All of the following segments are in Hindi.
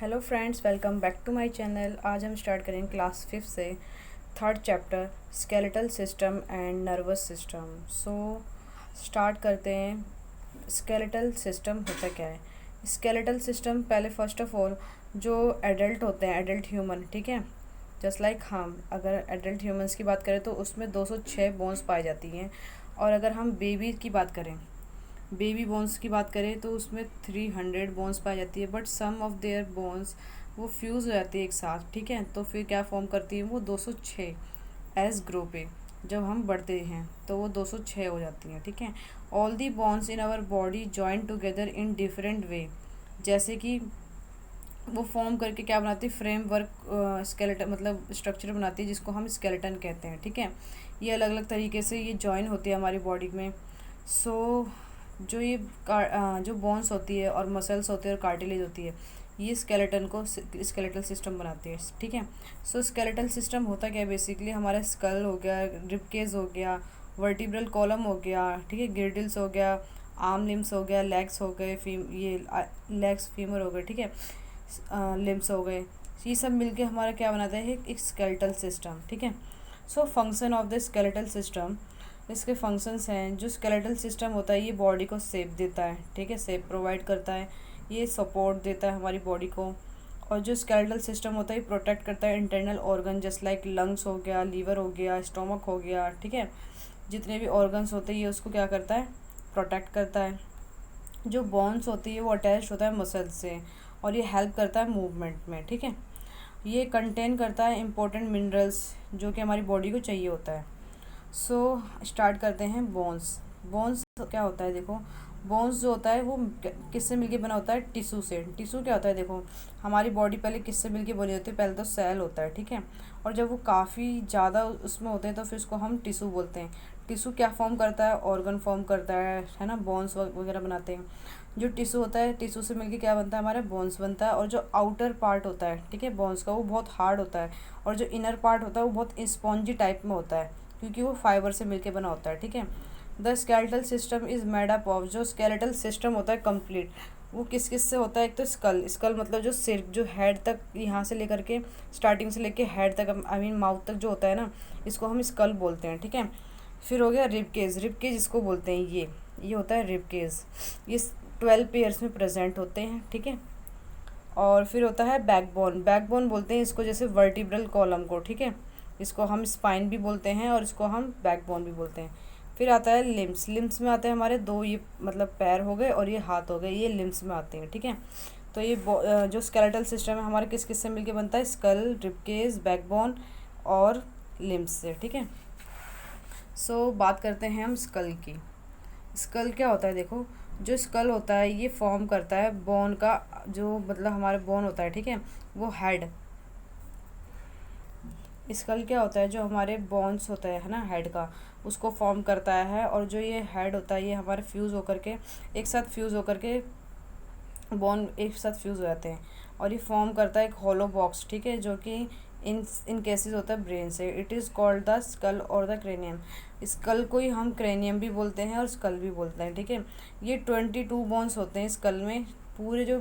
Hello friends, welcome back to my channel. आज हम स्टार्ट करेंगे क्लास 5 से third chapter skeletal system and nervous system. So start करते हैं। स्केलेटल सिस्टम होता क्या है? स्केलेटल सिस्टम पहले फर्स्ट ऑफ ऑल जो एडल्ट होते हैं, एडल्ट ह्यूमन, ठीक है, जस्ट लाइक हम अगर एडल्ट ह्यूमंस की बात करें तो उसमें 206 बोन्स पाई जाती हैं। और अगर हम बेबी की बात करें, बेबी बोन्स की बात करें तो उसमें 300 बोन्स पाई जाती है। But some of their bones वो फ्यूज़ हो जाती है एक साथ, ठीक है, तो फिर क्या फॉर्म करती है वो 206 एज ग्रो पे। जब हम बढ़ते हैं तो वो 206 हो जाती हैं, ठीक है। All the bones in our body join together in different way. जैसे कि वो फॉर्म करके क्या बनाती है, फ्रेमवर्क, स्केलेटन मतलब स्ट्रक्चर बनाती है जिसको हम स्केलेटन कहते हैं, ठीक है। ये अलग अलग तरीके से ये जॉइन होती है हमारी बॉडी में। सो जो जो बोन्स होती है और मसल्स होती है और कार्टिलेज होती है, ये स्केलेटन को स्केलेटल सिस्टम बनाती है, ठीक है। सो स्केलेटल सिस्टम होता क्या है, बेसिकली हमारा स्कल हो गया, रिबकेज हो गया, वर्टिब्रल कॉलम हो गया, ठीक है, गिर्डल्स हो गया, आर्म लिम्स हो गया, लेग्स हो गए, ये लेग्स फीमर हो गए, ठीक है, लिम्स हो गए। ये सब मिलके हमारा क्या बनाता है, एक स्केलेटल सिस्टम, ठीक है। So function of the skeletal system, इसके फंक्शंस हैं। जो स्केलेटल सिस्टम होता है ये बॉडी को शेप देता है, ठीक है, शेप प्रोवाइड करता है, ये सपोर्ट देता है हमारी बॉडी को। और जो स्केलेटल सिस्टम होता है ये प्रोटेक्ट करता है internal organ, just like lungs हो गया, लीवर हो गया, स्टोमक हो गया, ठीक है। जितने भी ऑर्गन्स होते हैं ये उसको क्या करता है, प्रोटेक्ट करता है। जो बोन्स होती है वो अटैच होता है मसल्स से और ये हेल्प करता है मूवमेंट में, ठीक है। ये कंटेन करता है इंपॉर्टेंट मिनरल्स जो कि हमारी बॉडी को चाहिए होता है। सो स्टार्ट करते हैं। बोन्स, बोन्स क्या होता है, देखो बोन्स जो होता है वो किससे मिलके बना होता है, टिश्यू से। टिश्यू क्या होता है, देखो हमारी बॉडी पहले किससे मिलके बनी होती है, पहले तो सेल होता है, ठीक है। और जब वो काफ़ी ज़्यादा उसमें होते हैं तो फिर उसको हम टिश्यू बोलते हैं। टिश्यू क्या फॉर्म करता है, ऑर्गन फॉर्म करता है ना, बोन्स वगैरह बनाते हैं। जो टिश्यू होता है, टिश्यू से मिलके क्या बनता है, हमारा बोन्स बनता है। और जो आउटर पार्ट होता है, ठीक है, बोन्स का, वो बहुत हार्ड होता है। और जो इनर पार्ट होता है वो बहुत स्पॉन्जी टाइप में होता है क्योंकि वो फाइबर से मिलके बना होता है, ठीक है। The skeletal system is made up of, जो स्केलेटल सिस्टम होता है कंप्लीट, वो किस किस से होता है। एक तो स्कल, स्कल मतलब जो सिर, जो हेड तक, यहाँ से लेकर के स्टार्टिंग से लेके हेड तक, आई मीन माउथ तक जो होता है ना, इसको हम स्कल बोलते हैं, ठीक है। फिर हो गया रिबकेज, रिबकेज इसको बोलते हैं, ये होता है रिबकेज। ये 12 पेयर्स में प्रेजेंट होते हैं, ठीक है। और फिर होता है बैकबोन, बैकबोन बोलते हैं इसको, जैसे वर्टिब्रल कॉलम को, ठीक है। इसको हम स्पाइन भी बोलते हैं और इसको हम बैकबोन भी बोलते हैं। फिर आता है लिम्स, लिम्स में आते हैं हमारे दो, ये मतलब पैर हो गए और ये हाथ हो गए, ये लिम्स में आते हैं, ठीक है। तो ये जो स्केलेटल सिस्टम है हमारे किस किस से मिलके बनता है, स्कल, रिबकेज, बैकबोन और लिम्स से, ठीक है। सो बात करते हैं हम स्कल की। स्कल क्या होता है, देखो जो स्कल होता है ये फॉर्म करता है बोन का, जो मतलब हमारे बोन होता है, ठीक है, वो हेड। स्कल क्या होता है, जो हमारे बोन्स होता है ना हेड का, उसको फॉर्म करता है। और जो ये हेड होता है ये हमारे फ्यूज़ होकर के एक साथ फ्यूज़ होकर के बोन एक साथ फ्यूज़ हो जाते हैं और ये फॉर्म करता है एक हॉलो बॉक्स, ठीक है, जो कि इन केसेस होता है ब्रेन से। It is called the skull और द क्रेनियम। स्कल को ही हम क्रेनियम भी बोलते हैं और स्कल भी बोलते हैं, ठीक है। ये 22 बोन्स होते हैं स्कल में। पूरे जो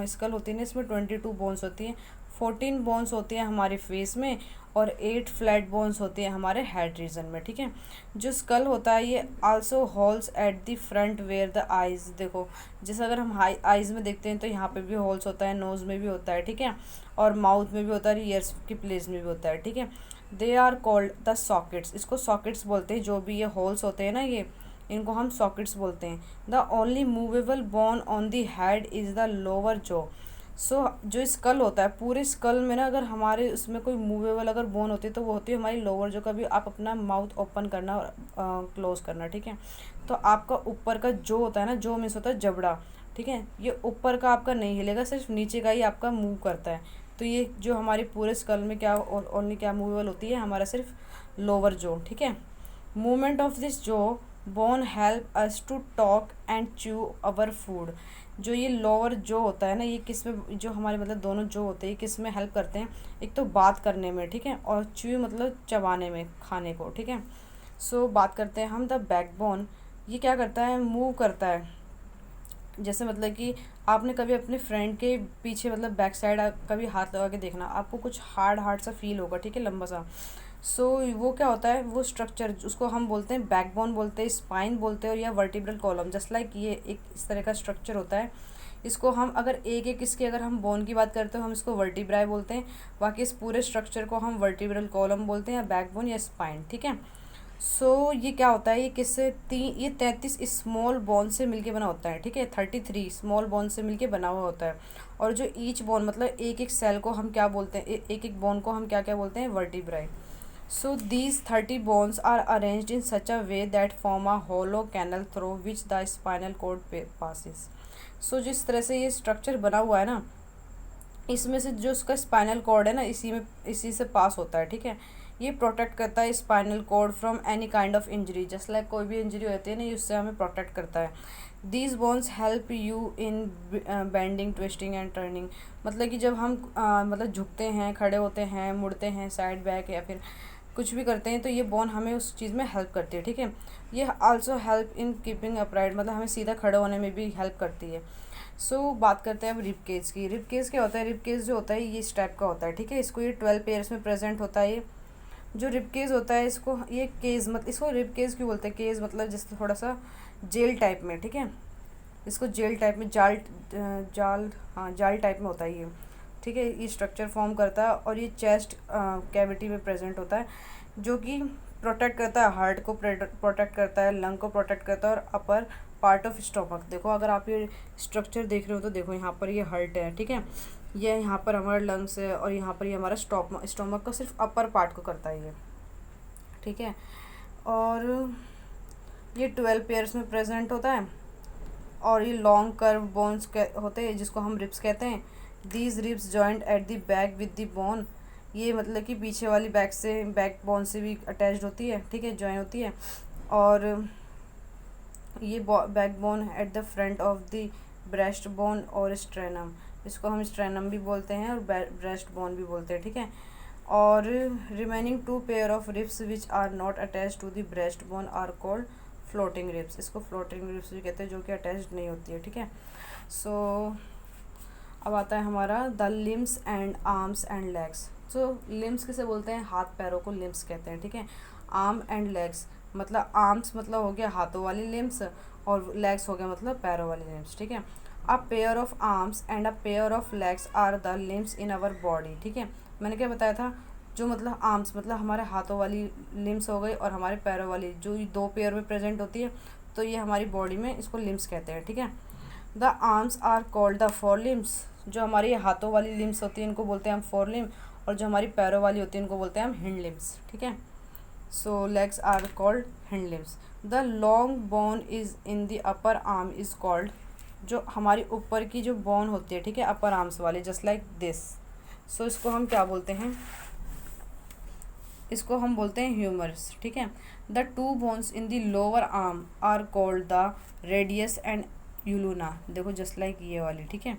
स्कल होती है ना इसमें 22 बोन्स होती हैं। 14 बोन्स होती हैं हमारे फेस में और 8 फ्लैट बोन्स होती हैं हमारे हेड रीजन में, ठीक है। जो स्कल होता है ये also holes at the front where the eyes, देखो जैसे अगर हम आइज़ में देखते हैं तो यहाँ पे भी होल्स होता है, नोज़ में भी होता है, ठीक है, और माउथ में भी होता है, ईयर्स की प्लेस में भी होता है, ठीक है। They are called the sockets, इसको सॉकेट्स बोलते हैं। जो भी ये होल्स होते हैं ना, ये इनको हम सॉकेट्स बोलते हैं। The only movable bone on the head is the lower jaw. So जो स्कल होता है, पूरे स्कल में ना अगर हमारे उसमें कोई मूवेबल अगर बोन होती है तो वो होती है हमारी लोअर जॉ। कभी आप अपना माउथ ओपन करना और क्लोज करना, ठीक है। तो आपका ऊपर का जो होता है ना, जो मीन्स होता है जबड़ा, ठीक है, ये ऊपर का आपका नहीं हिलेगा, सिर्फ नीचे का ही आपका मूव करता है। तो ये जो हमारे पूरे स्कल में क्या ओनली क्या मूवेबल होती है, हमारा सिर्फ लोअर जॉ, ठीक है। Movement of this jaw bone help us to talk and chew our food. जो ये लोअर जो होता है ना, ये किस में, जो हमारे मतलब दोनों जो होते हैं किस में हेल्प करते हैं, एक तो बात करने में, ठीक है, और च्यू मतलब चबाने में, खाने को, ठीक है। सो बात करते हैं हम द बैकबोन। ये क्या करता है, मूव करता है जैसे मतलब कि आपने कभी अपने फ्रेंड के पीछे मतलब बैक साइड कभी हाथ लगा के देखना, आपको कुछ हार्ड हार्ड सा फील होगा, ठीक है, लंबा सा। सो वो क्या होता है, वो स्ट्रक्चर उसको हम बोलते हैं बैकबोन बोलते हैं, स्पाइन बोलते हैं, और या वर्टिब्रल कॉलम, जस्ट लाइक ये एक इस तरह का स्ट्रक्चर होता है। इसको हम अगर एक एक इसके अगर हम बोन की बात करते हो हम इसको वर्टिब्राई बोलते हैं, बाकी इस पूरे स्ट्रक्चर को हम वर्टिब्रल कॉलम बोलते हैं या बैकबोन या स्पाइन, ठीक है। सो ये क्या होता है, ये किससे ये 33 स्मॉल बोन से मिलके बना होता है, ठीक है, 33 स्मॉल बोन से मिलके बना हुआ होता है। और जो ईच बोन मतलब एक एक सेल को हम क्या बोलते हैं, एक एक बोन को हम क्या क्या बोलते हैं, वर्टिब्राई। So these 30 bones are arranged in such a way that form a hollow canal through which the spinal cord passes. So जिस तरह से ये स्ट्रक्चर बना हुआ है ना, इसमें से जो उसका स्पाइनल कॉर्ड है ना, इसी से पास होता है, ठीक है। ये प्रोटेक्ट करता है spinal cord from any kind of injury, just like कोई भी इंजरी होती है ना, ये उससे हमें प्रोटेक्ट करता है। These bones help you in bending, twisting and turning, मतलब कि जब हम मतलब झुकते हैं, खड़े होते हैं, मुड़ते हैं साइड बैक या फिर कुछ भी करते हैं, तो ये बोन हमें उस चीज़ में हेल्प करती है, ठीक है। ये also help in keeping upright, मतलब हमें सीधा खड़े होने में भी हेल्प करती है। सो बात करते हैं अब रिब केज की। रिब केज क्या होता है, रिब केज जो होता है ये इस टाइप का होता है, ठीक है। इसको ये 12 पेयर्स में प्रेजेंट होता है। ये जो रिब केज होता है इसको ये केज मतलब इसको रिब केज क्यों बोलते हैं, केज मतलब जैसे थोड़ा सा जेल टाइप में, ठीक है। इसको जेल टाइप में जाल टाइप में होता है ये, ठीक है। ये स्ट्रक्चर फॉर्म करता है और ये चेस्ट कैविटी में प्रेजेंट होता है, जो कि प्रोटेक्ट करता है, हार्ट को प्रोटेक्ट करता है, लंग को प्रोटेक्ट करता है, और अपर पार्ट ऑफ स्टोमक। देखो अगर आप ये स्ट्रक्चर देख रहे हो तो देखो यहाँ पर ये हार्ट है, ठीक है, ये यहाँ पर हमारा लंग्स है, और यहाँ पर ये हमारा स्टोमक का सिर्फ अपर पार्ट को करता है ये, ठीक है। और ये 12 पेयर्स में प्रेजेंट होता है, और ये लॉन्ग कर्व बोन्स होते हैं जिसको हम रिब्स कहते हैं। These ribs joint at the back with the bone, ये मतलब कि पीछे वाली बैक बोन से भी अटैच्ड होती है, ठीक है, जॉइन होती है। और ये back bone eight the front of the breast bone और स्ट्रेनम, इसको हम स्ट्रेनम भी बोलते हैं और ब्रेस्ट बोन भी बोलते हैं, ठीक है। और remaining 2 pair of ribs which are not attach to the breast bone are called floating ribs, इसको फ्लोटिंग रिब्स भी कहते हैं, जो कि अटैच्ड नहीं होती है, ठीक है। सो अब आता है हमारा the limbs and arms and legs. So limbs किसे बोलते हैं, हाथ पैरों को लिम्स कहते हैं, ठीक है। आर्म एंड लेग्स मतलब आर्म्स मतलब हो गया हाथों वाली लिम्स, और लेग्स हो गया मतलब पैरों वाली लिम्स, ठीक है। A pair of arms and a pair of legs are the limbs in our body, ठीक है। मैंने क्या बताया था, जो मतलब आर्म्स मतलब हमारे हाथों वाली लिम्स हो गई, और हमारे पैरों वाली जो 2 पेयर में प्रेजेंट होती है, तो ये हमारी बॉडी में इसको लिम्स कहते हैं, ठीक है। The arms are called the fore limbs, जो हमारी हाथों वाली लिम्स होती है इनको बोलते हैं हम फोर लिम, और जो हमारी पैरों वाली होती है इनको बोलते हैं हम हिंड लिम्स, ठीक है। So legs are called hind limbs. The long bone is in the upper arm is called, जो हमारी ऊपर की जो बोन होती है, ठीक है, अपर आर्म्स वाली, जस्ट लाइक दिस। सो इसको हम क्या बोलते हैं, इसको हम बोलते हैं ह्यूमरस, ठीक है। The 2 bones in the lower arm are called the radius and ulna, देखो जस्ट लाइक ये वाली, ठीक है।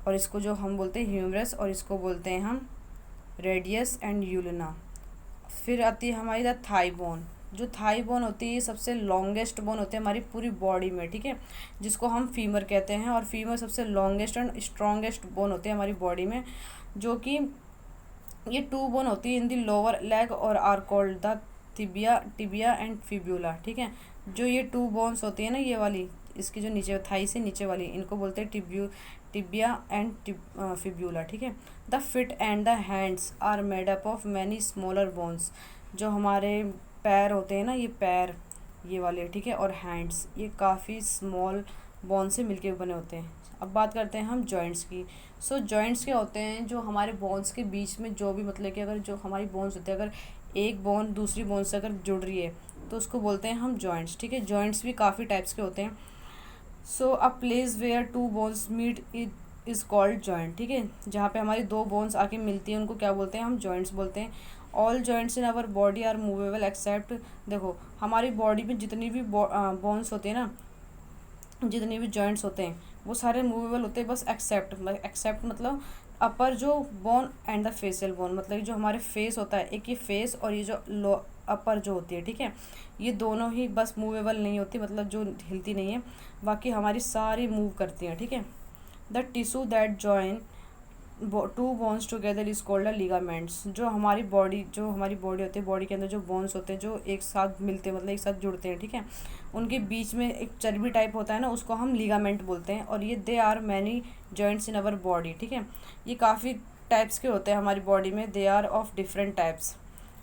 और इसको जो हम बोलते हैं ह्यूमरस, और इसको बोलते हैं हम रेडियस एंड यूलुना। फिर आती है हमारी द थाई बोन, जो थाई बोन होती है ये सबसे लॉन्गेस्ट बोन होती है हमारी पूरी बॉडी में, ठीक है, जिसको हम फीमर कहते हैं। और फीमर सबसे लॉन्गेस्ट एंड स्ट्रॉन्गेस्ट बोन होती है हमारी बॉडी में, जो कि ये 2 बोन होती है इन द लोअर लेग और are called the tibia and fibula, ठीक है। जो ये 2 बोन्स होती है ना, ये वाली इसकी जो नीचे थाई से नीचे वाली, इनको बोलते हैं टिबिया एंड फिब्यूला, ठीक है। The feet and the hands are made up of many smaller bones, जो हमारे पैर होते हैं ना, ये पैर ये वाले, ठीक है, और हैंड्स ये काफ़ी स्मॉल बोन से मिलके बने होते हैं। अब बात करते हैं हम जॉइंट्स की। सो जॉइंट्स क्या होते हैं, जो हमारे बोन्स के बीच में जो भी मतलब कि अगर जो हमारी बोन्स होते हैं, अगर एक बोन दूसरी बोन से अगर जुड़ रही है तो उसको बोलते हैं हम जॉइंट्स, ठीक है। जॉइंट्स भी काफ़ी टाइप्स के होते हैं। So a place where 2 bones meet is called joint, ठीक है। जहाँ पे हमारी 2 बोन्स आके मिलती हैं उनको क्या बोलते हैं, हम जॉइंट्स बोलते हैं। All joints in our body are movable except, देखो हमारी बॉडी में जितनी भी बोन्स होती है ना, जितने भी जॉइंट्स होते हैं वो सारे मूवेबल होते हैं, बस एक्सेप्ट मतलब अपर जो bone and the facial bone, मतलब जो हमारे फेस होता है, एक ये फेस और ये जो अपर जो होती है, ठीक है, ये दोनों ही बस मूवेबल नहीं होती, मतलब जो हिलती नहीं है, बाकी हमारी सारी मूव करती हैं, ठीक है। The tissue that join two bones together is called a ligaments. जो हमारी बॉडी होती है, बॉडी के अंदर जो बोन्स होते हैं जो एक साथ मिलते हैं, मतलब एक साथ जुड़ते हैं, ठीक है, उनके बीच में एक चर्बी टाइप होता है ना, उसको हम लिगामेंट बोलते हैं। और ये they are many joints in our body, ठीक है, ये काफ़ी टाइप्स के होते हैं हमारी बॉडी में, they are of different types.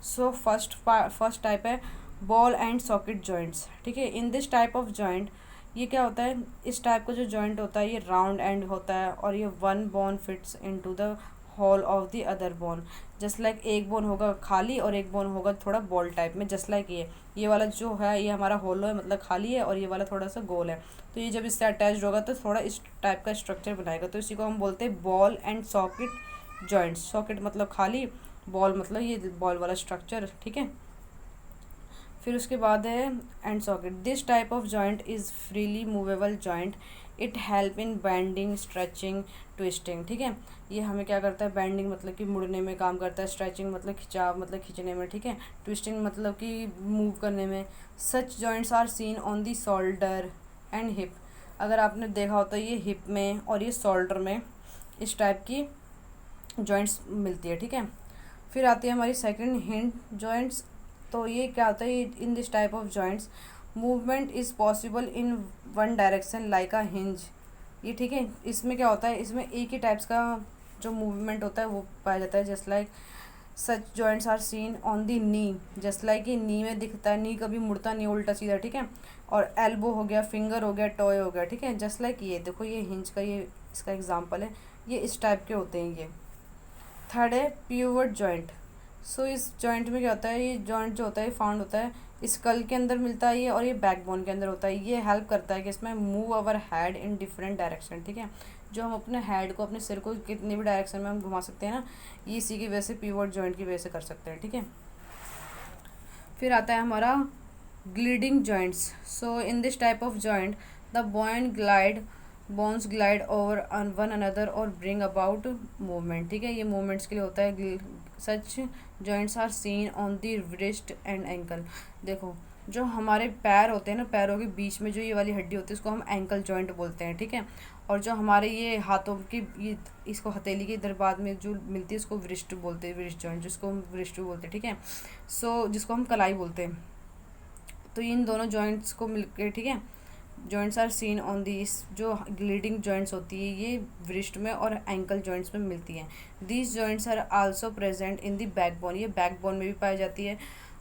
So first type है बॉल एंड सॉकेट जॉइंट्स, ठीक है। In this type of joint, ये क्या होता है, इस टाइप का जो जॉइंट होता है ये राउंड एंड होता है, और ये one bone fits into the hole of the other bone. Just like एक बोन होगा खाली और एक बोन होगा थोड़ा बॉल टाइप में, जस्ट लाइक ये वाला जो है ये हमारा होलो है, मतलब खाली है, और ये वाला थोड़ा सा गोल है। तो ये जब इससे अटैच्ड होगा तो थोड़ा इस टाइप का स्ट्रक्चर बनाएगा, तो इसी को हम बोलते हैं ball and socket joints. Socket मतलब खाली, बॉल मतलब ये बॉल वाला स्ट्रक्चर, ठीक है। फिर उसके बाद है and socket. This type of joint is freely movable joint, it help in bending, stretching, twisting, ठीक है। ये हमें क्या करता है, बेंडिंग मतलब कि मुड़ने में काम करता है, स्ट्रेचिंग मतलब खिंचाव मतलब खींचने में, ठीक है, ट्विस्टिंग मतलब कि मूव करने में। Such joints are seen on the shoulder and hip. अगर आपने देखा हो तो ये हिप में और ये शोल्डर में इस टाइप की जॉइंट्स मिलती है, ठीक है। फिर आती है हमारी सेकंड हिंज जॉइंट्स। तो ये क्या होता है, in this type of joints movement is possible in one direction like a hinge. ये ठीक है, इसमें क्या होता है, इसमें एक ही टाइप्स का जो मूवमेंट होता है वो पाया जाता है। Just like such joints are seen on the knee, just like ये नी में दिखता है, नी कभी मुड़ता नहीं उल्टा सीधा, ठीक है। और एल्बो हो गया, फिंगर हो गया, टॉय हो गया, ठीक है। जस्ट लाइक ये देखो, ये हिंज का ये इसका एग्जाम्पल है, ये इस टाइप के होते हैं ये। थर्ड है पिवट जॉइंट। सो इस जॉइंट में क्या होता है, ये जॉइंट जो होता है फाउंड होता है स्कल के अंदर मिलता है ये, और ये बैकबोन के अंदर होता है। ये हेल्प करता है कि इसमें move our head in different direction, ठीक है। जो हम अपने हेड को, अपने सिर को कितनी भी डायरेक्शन में हम घुमा सकते हैं ना, ये इसी की वजह से पिवट जॉइंट की वजह से कर सकते हैं, ठीक है। फिर आता है हमारा gliding joints. So in this type of joint the bones glide over one another और ब्रिंग अबाउट मूवमेंट, ठीक है। ये मूवमेंट्स के लिए होता है। Such joints are seen on the wrist and ankle. देखो जो हमारे पैर होते हैं ना, पैरों के बीच में जो ये वाली हड्डी होती है उसको हम एंकल जॉइंट बोलते हैं, ठीक है। और जो हमारे ये हाथों की ये इसको हथेली के इधर बाद में जो मिलती है उसको वृष्ट बोलते हैं, वृष्ट जॉइंट जिसको हम वृष्ट बोलते हैं, ठीक है। सो जिसको हम कलाई बोलते हैं। तो इन दोनों जॉइंट्स को मिलकर, ठीक है, joints are seen on this. जो ग्लिडिंग जॉइंट्स होती है ये वृष्ट में और एंकल जॉइंट्स में मिलती हैं। These joints are also present in the backbone, ये बैकबोन में भी पाई जाती है,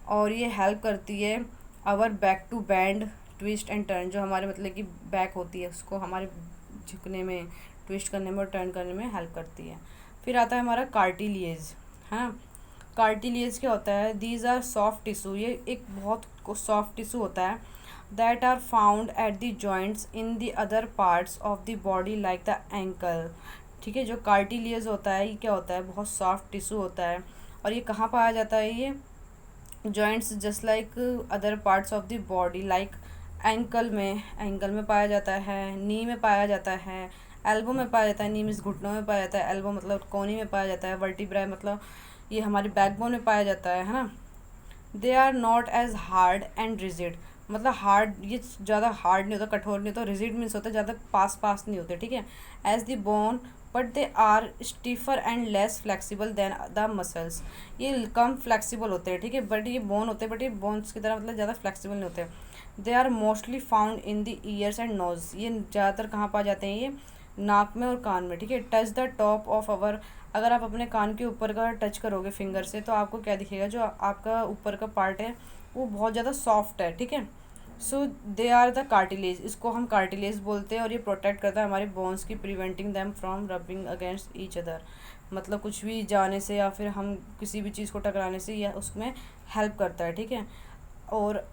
और ये हेल्प करती है our back to bend, twist and turn. जो हमारे मतलब कि बैक होती है उसको हमारे झुकने में, ट्विस्ट करने में और टर्न करने में हेल्प करती है। फिर आता है हमारा कार्टिलिएज, है ना। कार्टिलिएज क्या होता है, दीज आर सॉफ्ट टिश्यू, ये एक बहुत सॉफ्ट टिश्यू होता है that are found at the joints in the other parts of the body like the ankle, ठीक है। जो कार्टिलियस होता है ये क्या होता है, बहुत सॉफ्ट टिश्यू होता है, और ये कहाँ पाया जाता है, ये joints just like other parts of the body like ankle में पाया जाता है, नी में पाया जाता है, एल्बो में पाया जाता है, नी मीन्स घुटनों में पाया जाता है, एल्बो मतलब कोहनी में पाया जाता है, वर्टिब्राई मतलब ये हमारी बैकबोन में पाया जाता है ना। They are not as hard and rigid, मतलब हार्ड, ये ज़्यादा हार्ड नहीं होता, कठोर नहीं होता, रिजिड मीन्स होता है ज़्यादा पास नहीं होते, ठीक है। As the bone but they are stiffer and less flexible than the muscles, ये कम फ्लेक्सिबल होते हैं, ठीक है। बट ये बोन होते हैं, बट ये बोन्स की तरह मतलब ज़्यादा फ्लेक्सिबल नहीं होते। They are mostly found in the ears and nose, ये ज़्यादातर कहाँ पाए जाते हैं, ये नाक में और कान में, ठीक है। Touch the top of our, अगर आप अपने कान के ऊपर का टच करोगे फिंगर से तो आपको क्या दिखेगा, जो आपका ऊपर का पार्ट है वो बहुत ज़्यादा सॉफ्ट है, ठीक है। सो दे आर द कार्टिलेज, इसको हम कार्टिलेज बोलते हैं, और ये प्रोटेक्ट करता है हमारे बोन्स की, preventing them from rubbing against each other, मतलब कुछ भी जाने से या फिर हम किसी भी चीज़ को टकराने से यह उसमें हेल्प करता है, ठीक है। और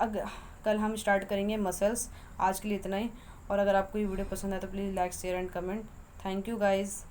कल हम स्टार्ट करेंगे मसल्स। आज के लिए इतना ही, और अगर आपको ये वीडियो पसंद है तो please like share and comment. Thank you guys.